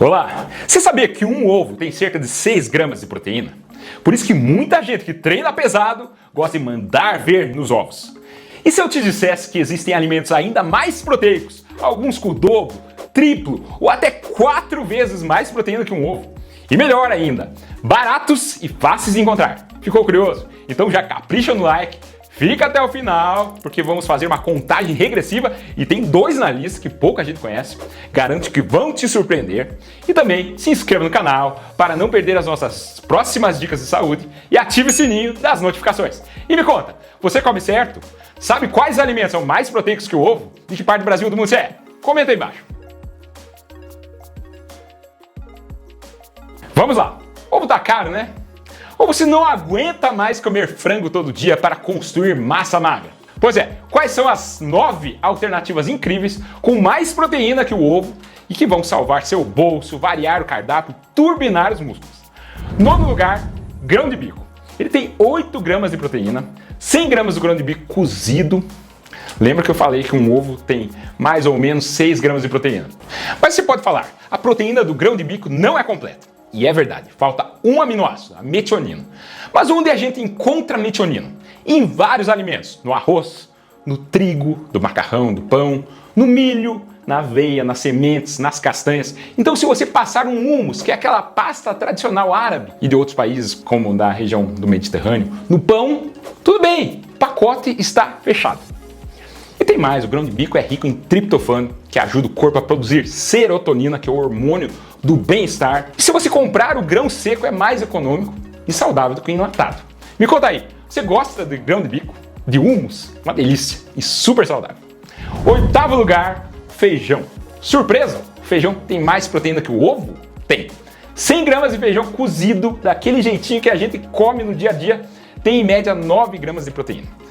Olá! Você sabia que um ovo tem cerca de 6 gramas de proteína? Por isso que muita gente que treina pesado gosta de mandar ver nos ovos. E se eu te dissesse que existem alimentos ainda mais proteicos, alguns com o dobro, triplo ou até 4 vezes mais proteína que um ovo? E melhor ainda, baratos e fáceis de encontrar. Ficou curioso? Então já capricha no like, fica até o final, porque vamos fazer uma contagem regressiva e tem 2 na lista que pouca gente conhece. Garanto que vão te surpreender. E também se inscreva no canal para não perder as nossas próximas dicas de saúde e ative o sininho das notificações. E me conta, você come certo? Sabe quais alimentos são mais proteicos que o ovo? De que parte do Brasil ou do mundo você é? Comenta aí embaixo. Vamos lá. Ovo tá caro, né? Ou você não aguenta mais comer frango todo dia para construir massa magra? Pois é, quais são as 9 alternativas incríveis com mais proteína que o ovo e que vão salvar seu bolso, variar o cardápio, turbinar os músculos? Nono lugar, grão de bico. Ele tem 8 gramas de proteína, 100 gramas do grão de bico cozido. Lembra que eu falei que um ovo tem mais ou menos 6 gramas de proteína? Mas você pode falar, a proteína do grão de bico não é completa. E é verdade, falta um aminoácido, a metionina. Mas onde a gente encontra metionina? Em vários alimentos, no arroz, no trigo, do macarrão, do pão, no milho, na aveia, nas sementes, nas castanhas. Então se você passar um hummus, que é aquela pasta tradicional árabe e de outros países, como da região do Mediterrâneo, no pão, tudo bem, o pacote está fechado. E tem mais, o grão de bico é rico em triptofano, que ajuda o corpo a produzir serotonina, que é o hormônio do bem-estar. E se você comprar o grão seco é mais econômico e saudável do que o enlatado. Me conta aí, você gosta de grão de bico? De hummus? Uma delícia e super saudável. 8º lugar, feijão. Surpresa? O feijão tem mais proteína que o ovo? Tem. 100 gramas de feijão cozido, daquele jeitinho que a gente come no dia a dia, tem em média 9 gramas de proteína.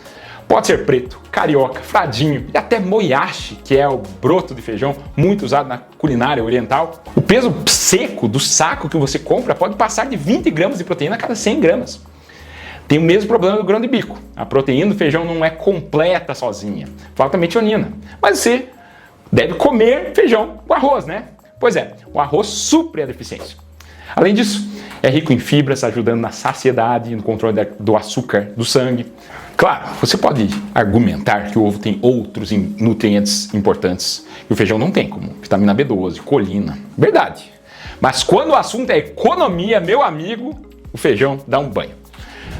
Pode ser preto, carioca, fradinho e até moyashi, que é o broto de feijão muito usado na culinária oriental. O peso seco do saco que você compra pode passar de 20 gramas de proteína a cada 100 gramas. Tem o mesmo problema do grão de bico. A proteína do feijão não é completa sozinha, falta metionina. Mas você deve comer feijão com arroz, né? Pois é, o arroz supre a deficiência. Além disso, é rico em fibras, ajudando na saciedade e no controle do açúcar do sangue. Claro, você pode argumentar que o ovo tem outros nutrientes importantes que o feijão não tem, como vitamina B12, colina. Verdade. Mas quando o assunto é economia, meu amigo, o feijão dá um banho.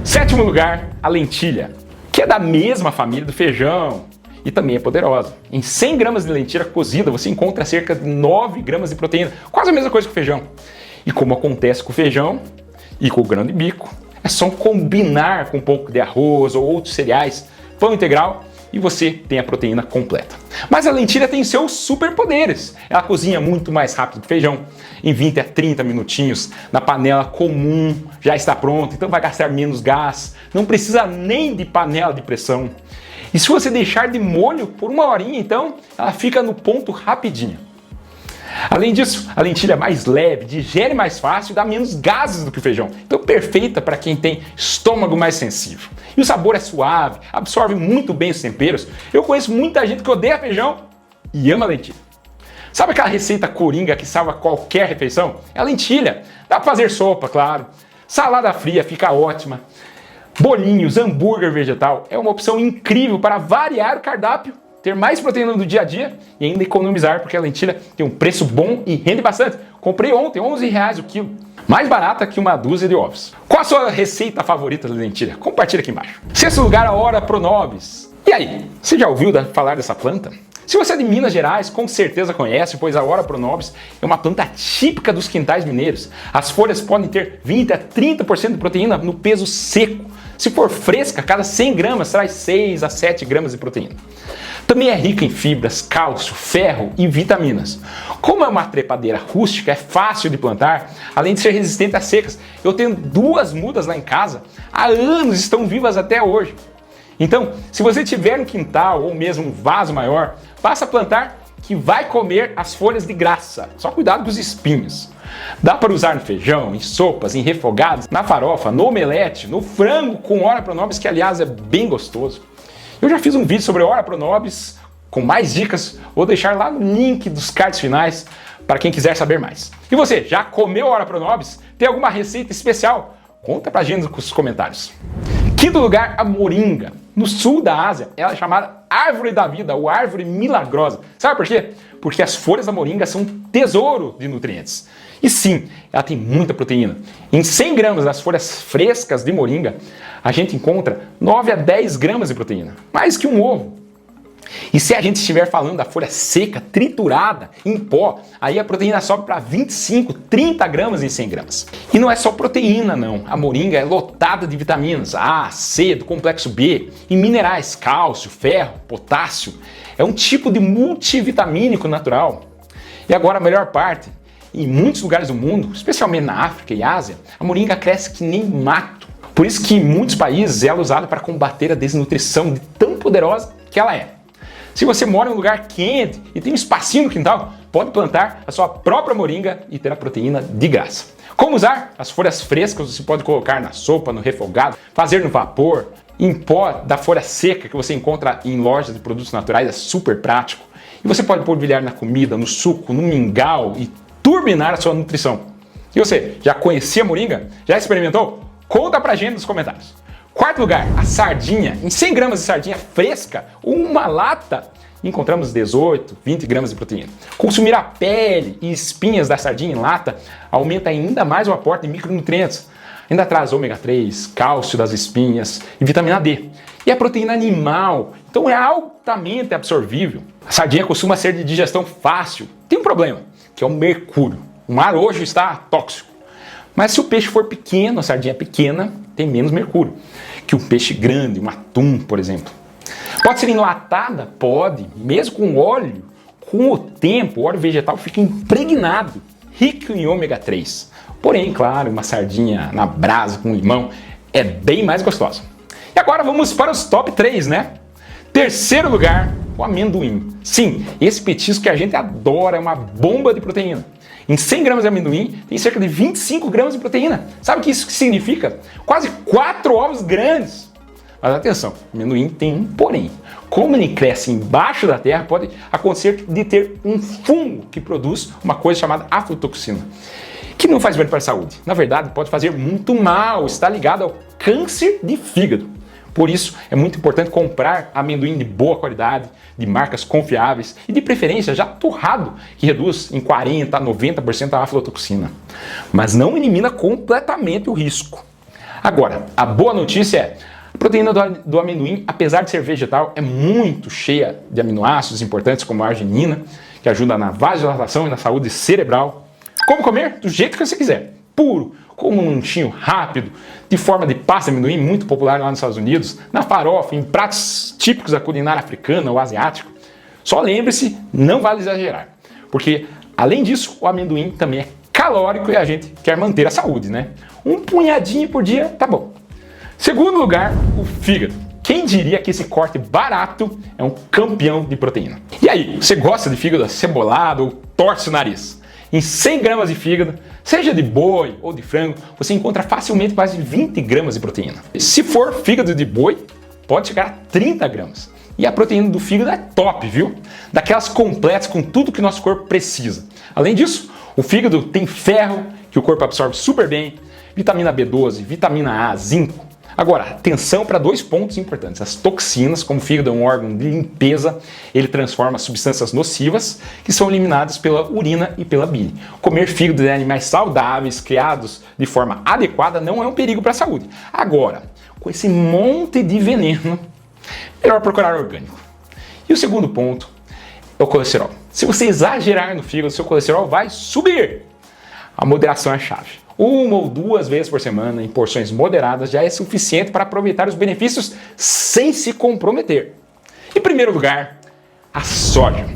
7º lugar, a lentilha, que é da mesma família do feijão e também é poderosa. Em 100 gramas de lentilha cozida, você encontra cerca de 9 gramas de proteína, quase a mesma coisa que o feijão. E como acontece com o feijão e com o grão de bico, é só combinar com um pouco de arroz ou outros cereais, pão integral, e você tem a proteína completa. Mas a lentilha tem seus superpoderes. Ela cozinha muito mais rápido que o feijão. Em 20 a 30 minutinhos, na panela comum, já está pronto, então vai gastar menos gás. Não precisa nem de panela de pressão. E se você deixar de molho por 1 horinha, então, ela fica no ponto rapidinho. Além disso, a lentilha é mais leve, digere mais fácil e dá menos gases do que o feijão. Então perfeita para quem tem estômago mais sensível. E o sabor é suave, absorve muito bem os temperos. Eu conheço muita gente que odeia feijão e ama lentilha. Sabe aquela receita coringa que salva qualquer refeição? É a lentilha. Dá para fazer sopa, claro. Salada fria fica ótima. Bolinhos, hambúrguer vegetal é uma opção incrível para variar o cardápio, ter mais proteína no dia a dia e ainda economizar, porque a lentilha tem um preço bom e rende bastante. Comprei ontem, R$11 o quilo. Mais barata que uma dúzia de ovos. Qual a sua receita favorita de lentilha? Compartilha aqui embaixo. 6º lugar, a Ora Pronobis. E aí, você já ouviu falar dessa planta? Se você é de Minas Gerais, com certeza conhece, pois a Ora Pronobis é uma planta típica dos quintais mineiros. As folhas podem ter 20 a 30% de proteína no peso seco. Se for fresca, cada 100 gramas traz 6 a 7 gramas de proteína. Também é rica em fibras, cálcio, ferro e vitaminas. Como é uma trepadeira rústica, é fácil de plantar, além de ser resistente às secas. Eu tenho 2 mudas lá em casa, há anos estão vivas até hoje. Então, se você tiver um quintal ou mesmo um vaso maior, passa a plantar que vai comer as folhas de graça. Só cuidado com os espinhos. Dá para usar no feijão, em sopas, em refogados, na farofa, no omelete, no frango com Ora Pronobis, que aliás é bem gostoso. Eu já fiz um vídeo sobre Ora Pronobis com mais dicas, vou deixar lá no link dos cards finais para quem quiser saber mais. E você, já comeu Ora Pronobis? Tem alguma receita especial? Conta pra gente nos comentários. Quinto lugar, a moringa. No sul da Ásia, ela é chamada árvore da vida ou árvore milagrosa. Sabe por quê? Porque as folhas da moringa são um tesouro de nutrientes. E sim, ela tem muita proteína. Em 100 gramas das folhas frescas de moringa, a gente encontra 9 a 10 gramas de proteína. Mais que um ovo. E se a gente estiver falando da folha seca, triturada, em pó, aí a proteína sobe para 25, 30 gramas em 100 gramas. E não é só proteína, não. A moringa é lotada de vitaminas A, C, do complexo B, e minerais, cálcio, ferro, potássio. É um tipo de multivitamínico natural. E agora a melhor parte. Em muitos lugares do mundo, especialmente na África e Ásia, a moringa cresce que nem mato. Por isso que em muitos países ela é usada para combater a desnutrição de tão poderosa que ela é. Se você mora em um lugar quente e tem um espacinho no quintal, pode plantar a sua própria moringa e ter a proteína de graça. Como usar? As folhas frescas você pode colocar na sopa, no refogado, fazer no vapor, em pó da folha seca que você encontra em lojas de produtos naturais, é super prático. E você pode polvilhar na comida, no suco, no mingau e turbinar a sua nutrição. E você, já conhecia a moringa? Já experimentou? Conta pra gente nos comentários. Quarto lugar, a sardinha. Em 100 gramas de sardinha fresca, uma lata, encontramos 18, 20 gramas de proteína. Consumir a pele e espinhas da sardinha em lata aumenta ainda mais o aporte de micronutrientes. Ainda traz ômega 3, cálcio das espinhas e vitamina D. E a proteína animal, então é altamente absorvível. A sardinha costuma ser de digestão fácil. Tem um problema, que é o mercúrio. O mar hoje está tóxico. Mas se o peixe for pequeno, a sardinha pequena, tem menos mercúrio que um peixe grande, um atum, por exemplo. Pode ser enlatada? Pode, mesmo com óleo. Com o tempo, o óleo vegetal fica impregnado, rico em ômega 3. Porém, claro, uma sardinha na brasa com limão é bem mais gostosa. E agora vamos para os top 3, né? Terceiro lugar, o amendoim. Sim, esse petisco que a gente adora, é uma bomba de proteína. Em 100 gramas de amendoim, tem cerca de 25 gramas de proteína. Sabe o que isso significa? Quase 4 ovos grandes. Mas atenção, o amendoim tem um porém. Como ele cresce embaixo da terra, pode acontecer de ter um fungo que produz uma coisa chamada aflatoxina, que não faz bem para a saúde. Na verdade, pode fazer muito mal, está ligado ao câncer de fígado. Por isso, é muito importante comprar amendoim de boa qualidade, de marcas confiáveis e de preferência já torrado, que reduz em 40% a 90% a aflatoxina. Mas não elimina completamente o risco. Agora, a boa notícia é, a proteína do amendoim, apesar de ser vegetal, é muito cheia de aminoácidos importantes como a arginina, que ajuda na vasodilatação e na saúde cerebral. Como comer? Do jeito que você quiser. Puro, como um lanchinho rápido, de forma de pasta de amendoim, muito popular lá nos Estados Unidos, na farofa, em pratos típicos da culinária africana ou asiática. Só lembre-se, não vale exagerar, porque além disso, o amendoim também é calórico e a gente quer manter a saúde, né? Um punhadinho por dia, tá bom. Segundo lugar, o fígado. Quem diria que esse corte barato é um campeão de proteína? E aí, você gosta de fígado acebolado ou torce o nariz? Em 100 gramas de fígado, seja de boi ou de frango, você encontra facilmente quase 20 gramas de proteína. Se for fígado de boi, pode chegar a 30 gramas. E a proteína do fígado é top, viu? Daquelas completas com tudo que nosso corpo precisa. Além disso, o fígado tem ferro, que o corpo absorve super bem, vitamina B12, vitamina A, zinco. Agora, atenção para 2 pontos importantes. As toxinas, como o fígado é um órgão de limpeza, ele transforma substâncias nocivas que são eliminadas pela urina e pela bile. Comer fígado de animais saudáveis, criados de forma adequada, não é um perigo para a saúde. Agora, com esse monte de veneno, melhor procurar orgânico. E o segundo ponto é o colesterol. Se você exagerar no fígado, seu colesterol vai subir. A moderação é a chave. 1 ou 2 vezes por semana, em porções moderadas, já é suficiente para aproveitar os benefícios sem se comprometer. Em primeiro lugar, a soja.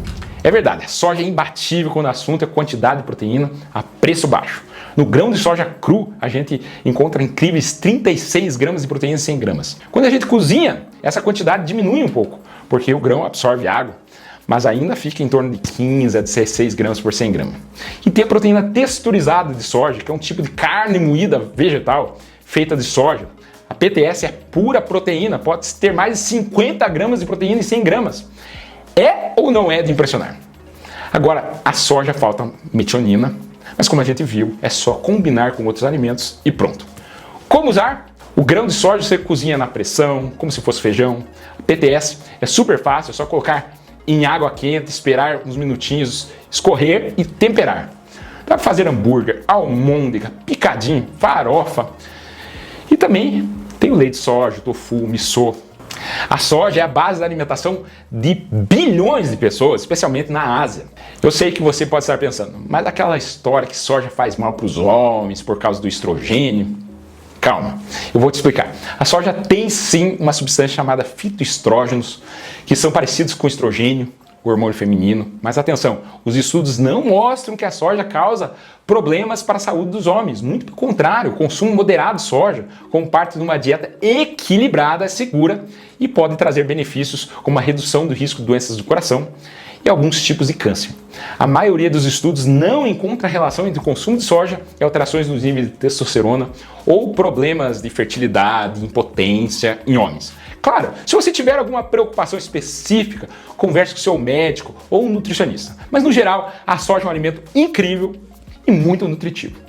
É verdade, a soja é imbatível quando o assunto é quantidade de proteína a preço baixo. No grão de soja cru, a gente encontra incríveis 36 gramas de proteína em 100 gramas. Quando a gente cozinha, essa quantidade diminui um pouco, porque o grão absorve água, mas ainda fica em torno de 15 a 16 gramas por 100 gramas. E tem a proteína texturizada de soja, que é um tipo de carne moída vegetal feita de soja. A PTS é pura proteína, pode ter mais de 50 gramas de proteína em 100 gramas. É ou não é de impressionar? Agora, a soja falta metionina, mas como a gente viu, é só combinar com outros alimentos e pronto. Como usar? O grão de soja você cozinha na pressão, como se fosse feijão. A PTS é super fácil, é só colocar em água quente, esperar uns minutinhos, escorrer e temperar. Dá para fazer hambúrguer, almôndega, picadinho, farofa. E também tem o leite de soja, tofu, miso. A soja é a base da alimentação de bilhões de pessoas, especialmente na Ásia. Eu sei que você pode estar pensando, mas aquela história que soja faz mal para os homens por causa do estrogênio. Calma, eu vou te explicar. A soja tem sim uma substância chamada fitoestrógenos, que são parecidos com o estrogênio, o hormônio feminino. Mas atenção, os estudos não mostram que a soja causa problemas para a saúde dos homens. Muito pelo contrário, o consumo moderado de soja, como parte de uma dieta equilibrada, é segura e pode trazer benefícios como a redução do risco de doenças do coração e alguns tipos de câncer. A maioria dos estudos não encontra relação entre o consumo de soja e alterações nos níveis de testosterona ou problemas de fertilidade, impotência em homens. Claro, se você tiver alguma preocupação específica, converse com seu médico ou um nutricionista. Mas no geral, a soja é um alimento incrível e muito nutritivo.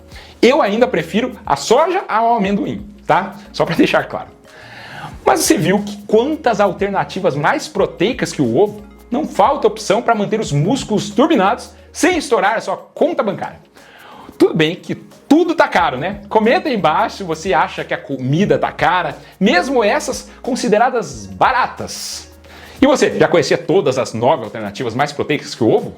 Eu ainda prefiro a soja ao amendoim, tá? Só para deixar claro. Mas você viu que quantas alternativas mais proteicas que o ovo? Não falta opção para manter os músculos turbinados sem estourar a sua conta bancária. Tudo bem que tudo tá caro, né? Comenta aí embaixo se você acha que a comida tá cara, mesmo essas consideradas baratas. E você, já conhecia todas as 9 alternativas mais proteicas que o ovo?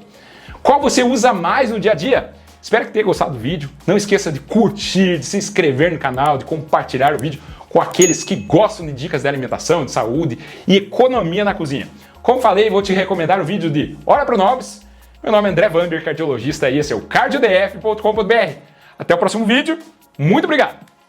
Qual você usa mais no dia a dia? Espero que tenha gostado do vídeo. Não esqueça de curtir, de se inscrever no canal, de compartilhar o vídeo com aqueles que gostam de dicas de alimentação, de saúde e economia na cozinha. Como falei, vou te recomendar o vídeo de Hora Pro Nobis. Meu nome é André Vander, cardiologista, e esse é o cardiodf.com.br. Até o próximo vídeo. Muito obrigado!